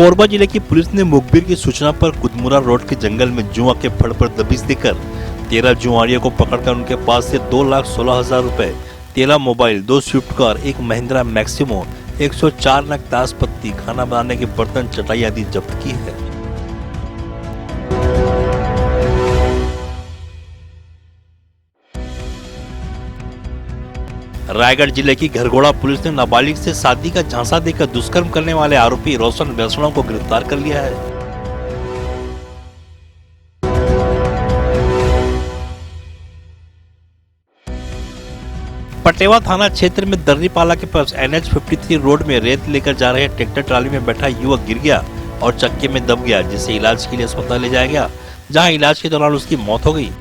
कोरबा जिले की पुलिस ने मुखबिर की सूचना पर कुदमुरा रोड के जंगल में जुआ के फड़ पर दबिश देकर 13 जुआरियों को पकड़कर उनके पास से 2,16,000 रुपए, 13 मोबाइल, 2 स्विफ्ट कार, एक महिंद्रा मैक्सिमो, 104 नग ताश पत्ती, खाना बनाने के बर्तन, चटाई आदि जब्त की है। रायगढ़ जिले की घरघोड़ा पुलिस ने नाबालिग से शादी का झांसा देकर दुष्कर्म करने वाले आरोपी रोशन वैष्णव को गिरफ्तार कर लिया है। पटेवा थाना क्षेत्र में दर्रीपाला के पास NH 53 रोड में रेत लेकर जा रहे ट्रैक्टर ट्राली में बैठा युवक गिर गया और चक्के में दब गया, जिसे इलाज के लिए अस्पताल ले जाया गया, जहां इलाज के दौरान उसकी मौत हो गई।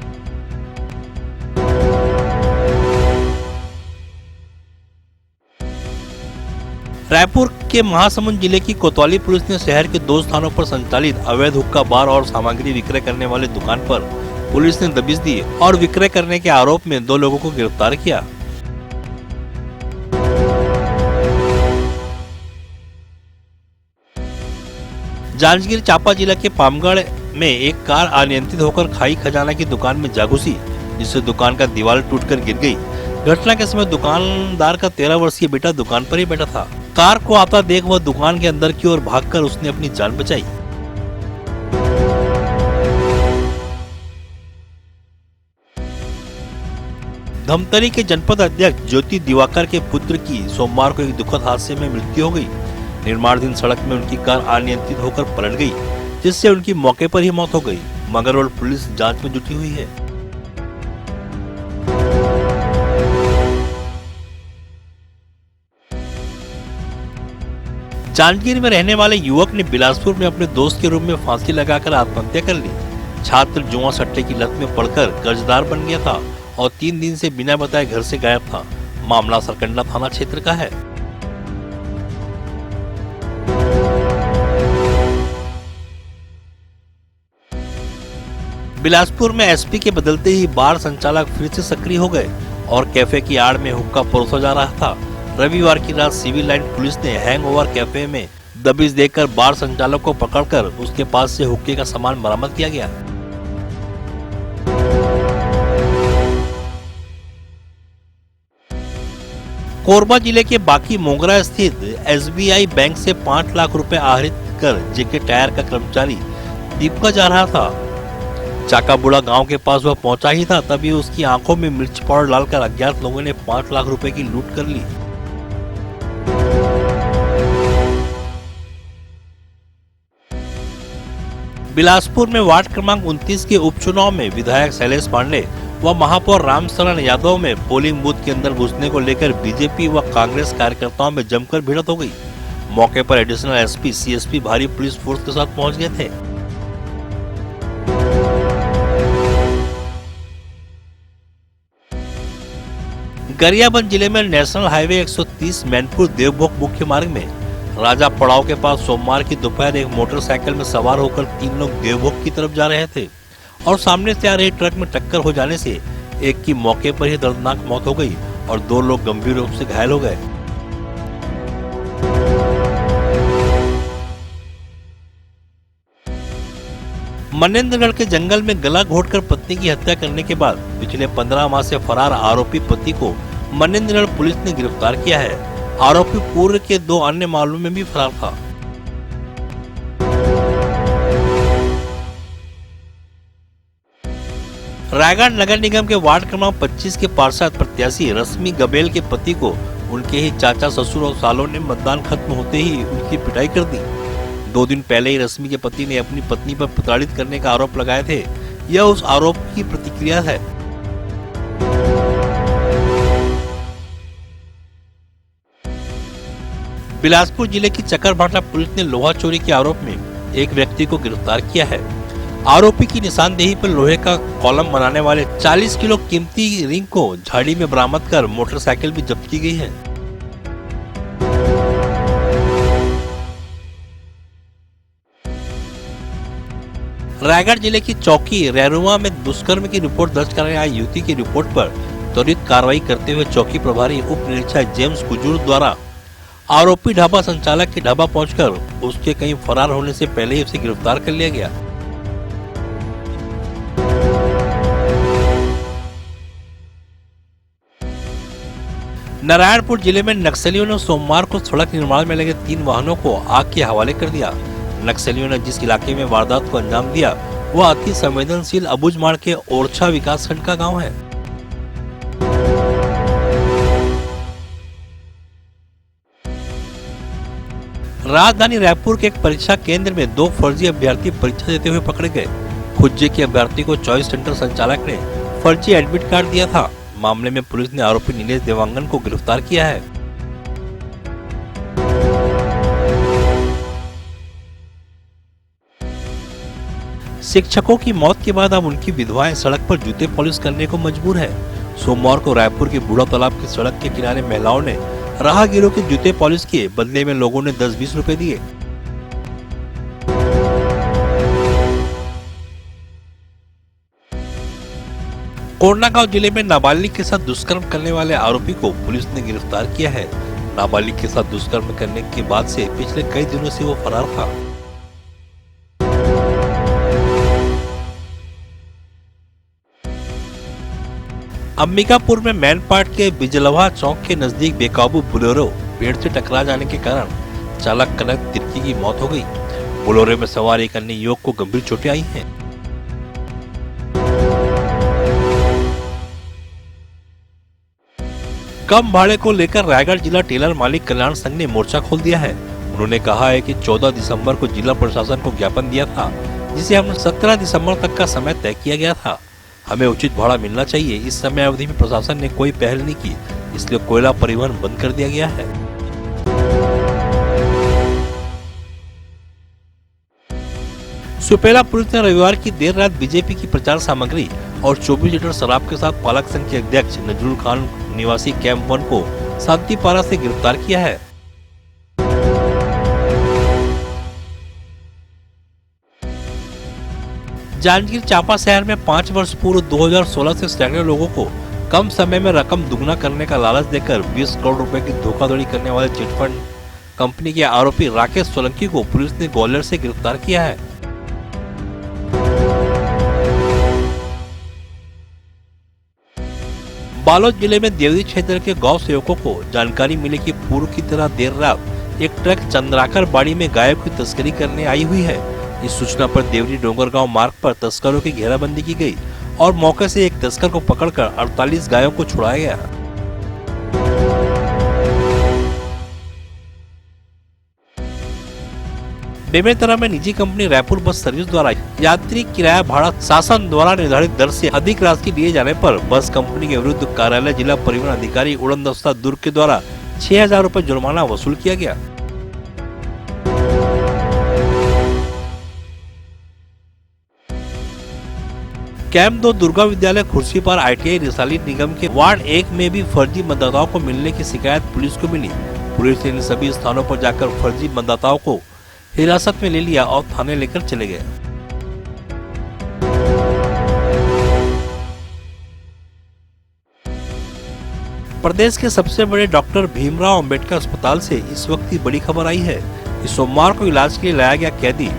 रायपुर के महासमुंद जिले की कोतवाली पुलिस ने शहर के 2 स्थानों पर संचालित अवैध हुक्का बार और सामग्री विक्रय करने वाले दुकान पर पुलिस ने दबिश दी और विक्रय करने के आरोप में 2 लोगों को गिरफ्तार किया। जांजगीर चांपा जिला के पामगढ़ में एक कार अनियंत्रित होकर खाई खजाना की दुकान में जा घुसी, जिससे दुकान का दीवार टूटकर गिर गई। घटना के समय दुकानदार का 13 वर्षीय बेटा दुकान पर ही बैठा था। कार को आता देख वह दुकान के अंदर की ओर भागकर उसने अपनी जान बचाई। धमतरी के जनपद अध्यक्ष ज्योति दिवाकर के पुत्र की सोमवार को एक दुखद हादसे में मृत्यु हो गई। निर्माणाधीन सड़क में उनकी कार अनियंत्रित होकर पलट गई, जिससे उनकी मौके पर ही मौत हो गई। मगरलोड पुलिस जांच में जुटी हुई है। जांजगीर में रहने वाले युवक ने बिलासपुर में अपने दोस्त के रूम में फांसी लगाकर आत्महत्या कर ली। छात्र जुआ सट्टे की लत में पड़कर कर्जदार बन गया था और 3 दिन से बिना बताए घर से गायब था। मामला सरकंडा थाना क्षेत्र का है। बिलासपुर में एसपी के बदलते ही बार संचालक फिर से सक्रिय हो गए और कैफे की आड़ में हुक्का परोसा जा रहा था। रविवार की रात सिविल लाइन पुलिस ने हैंगओवर कैफे में दबिश देकर बार संचालक को पकड़कर उसके पास से हुक्के का सामान बरामद किया गया। कोरबा जिले के बाकी मोगरा स्थित SBI बैंक से 5 लाख रुपए आहरित कर जेके टायर का कर्मचारी दीपका जा रहा था। चाकाबुड़ा गांव के पास वह पहुंचा ही था, तभी उसकी आंखों में मिर्च पाउडर डालकर अज्ञात लोगों ने 5 लाख रुपए की लूट कर ली। बिलासपुर में वार्ड क्रमांक 29 के उपचुनाव में विधायक शैलेश पांडे व महापौर रामशरण यादव में पोलिंग बूथ के अंदर घुसने को लेकर बीजेपी व कांग्रेस कार्यकर्ताओं में जमकर भिड़ंत हो गई। मौके पर एडिशनल SP, CSP भारी पुलिस फोर्स के साथ पहुंच गए थे। गरियाबंद जिले में नेशनल हाईवे 130 मैनपुर देवभोग मुख्य मार्ग में राजा पड़ाव के पास सोमवार की दोपहर एक मोटरसाइकिल में सवार होकर 3 लोग देवभोग की तरफ जा रहे थे और सामने से आ रहे ट्रक में टक्कर हो जाने से एक की मौके पर ही दर्दनाक मौत हो गई और 2 लोग गंभीर रूप से घायल हो गए। मनेंद्रगढ़ के जंगल में गला घोटकर पत्नी की हत्या करने के बाद पिछले 15 माह से फरार आरोपी पति को मनेंद्रगढ़ पुलिस ने गिरफ्तार किया है। आरोपी पूर्व के 2 अन्य मामलों में भी फरार था। रायगढ़ नगर निगम के वार्ड क्रमांक 25 के पार्षद प्रत्याशी रश्मि गबेल के पति को उनके ही चाचा, ससुर और सालों ने मतदान खत्म होते ही उनकी पिटाई कर दी। 2 दिन पहले ही रश्मि के पति ने अपनी पत्नी पर प्रताड़ित करने का आरोप लगाए थे। यह उस आरोप की प्रतिक्रिया है। बिलासपुर जिले की चकरभाटा पुलिस ने लोहा चोरी के आरोप में एक व्यक्ति को गिरफ्तार किया है। आरोपी की निशानदेही पर लोहे का कॉलम बनाने वाले 40 किलो कीमती रिंग को झाड़ी में बरामद कर मोटरसाइकिल भी जब्त की गई है। रायगढ़ जिले की चौकी रैरुआ में दुष्कर्म की रिपोर्ट दर्ज कराने आई युवती की रिपोर्ट पर त्वरित कार्रवाई करते हुए चौकी प्रभारी उप निरीक्षक जेम्स कुजूर द्वारा आरोपी ढाबा संचालक के ढाबा पहुंचकर उसके कहीं फरार होने से पहले ही उसे गिरफ्तार कर लिया गया। नारायणपुर जिले में नक्सलियों ने सोमवार को सड़क निर्माण में लगे 3 वाहनों को आग के हवाले कर दिया। नक्सलियों ने जिस इलाके में वारदात को अंजाम दिया वह अति संवेदनशील अबुझमाड़ के ओरछा विकासखंड का गांव है। राजधानी रायपुर के एक परीक्षा केंद्र में 2 फर्जी अभ्यर्थी परीक्षा देते हुए पकड़े गए। खुज्जे के अभ्यर्थी को चॉइस सेंटर संचालक ने फर्जी एडमिट कार्ड दिया था। मामले में पुलिस ने आरोपी नीलेश देवांगन को गिरफ्तार किया है। शिक्षकों की मौत के बाद अब उनकी विधवाएं सड़क पर जूते पॉलिश करने को मजबूर है। सोमवार को रायपुर के बूढ़ा तालाब की सड़क के किनारे महिलाओं ने राहगीरों के जूते पॉलिश किए। बदले में लोगों ने 10-20 रुपए दिए। कोंडागांव जिले में नाबालिग के साथ दुष्कर्म करने वाले आरोपी को पुलिस ने गिरफ्तार किया है। नाबालिग के साथ दुष्कर्म करने के बाद से पिछले कई दिनों से वो फरार था। अंबिकापुर में मैनपाट के बिजलवा चौक के नजदीक बेकाबू बोलेरो पेड़ से टकरा जाने के कारण चालक कनक तिर्की की मौत हो गई। बोलेरो में सवार एक अन्य युवक को गंभीर चोटें आई हैं। कम भाड़े को लेकर रायगढ़ जिला टेलर मालिक कल्याण संघ ने मोर्चा खोल दिया है। उन्होंने कहा है कि 14 दिसंबर को जिला प्रशासन को ज्ञापन दिया था, जिसे हमने 17 दिसंबर तक का समय तय किया गया था। हमें उचित भाड़ा मिलना चाहिए। इस समय अवधि में प्रशासन ने कोई पहल नहीं की, इसलिए कोयला परिवहन बंद कर दिया गया है। सुपेला पुलिस ने रविवार की देर रात बीजेपी की प्रचार सामग्री और 24 लीटर शराब के साथ पालक संघ के अध्यक्ष नजरुल खान निवासी कैंप 1 को शांतिपारा से गिरफ्तार किया है। जांजगीर चांपा शहर में 5 वर्ष पूर्व 2016 से सैकड़ों लोगों को कम समय में रकम दुगना करने का लालच देकर 20 करोड़ रुपए की धोखाधड़ी करने वाले चिटफंड कंपनी के आरोपी राकेश सोलंकी को पुलिस ने ग्वालियर से गिरफ्तार किया है। बालोद जिले में देवरी क्षेत्र के गौ सेवकों को जानकारी मिली कि पूर्व की तरह देर रात एक ट्रक चंद्राकर बाड़ी में गायों की तस्करी करने आई हुई है। इस सूचना पर देवरी डोंगरगांव मार्ग पर तस्करों की घेराबंदी की गई और मौके से एक तस्कर को पकड़कर 48 गायों को छुड़ाया गया। बेमेतरा में निजी कंपनी रायपुर बस सर्विस द्वारा यात्री किराया भाड़ा शासन द्वारा निर्धारित दर से अधिक राशि दिए जाने पर बस कंपनी के विरुद्ध कार्यालय जिला परिवहन अधिकारी उड़न दस्ता दुर्ग के द्वारा 6000 रुपए जुर्माना वसूल किया गया। कैंप 2 दुर्गा विद्यालय खुर्सीपार ITI रिसाली निगम के वार्ड 1 में भी फर्जी मतदाताओं को मिलने की शिकायत पुलिस को मिली। पुलिस ने इन सभी स्थानों पर जाकर फर्जी मतदाताओं को हिरासत में ले लिया और थाने लेकर चले गए। प्रदेश के सबसे बड़े डॉक्टर भीमराव अंबेडकर अस्पताल से इस वक्त की बड़ी खबर आई है। इस सोमवार को इलाज के लिए लाया गया कैदी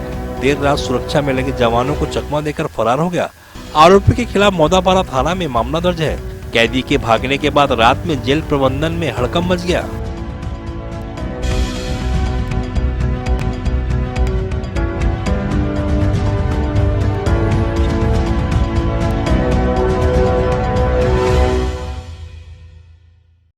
देर रात सुरक्षा में लगे जवानों को चकमा देकर फरार हो गया। आरोपी के खिलाफ मौदापारा थाना में मामला दर्ज है। कैदी के भागने के बाद रात में जेल प्रबंधन में हड़कंप मच गया।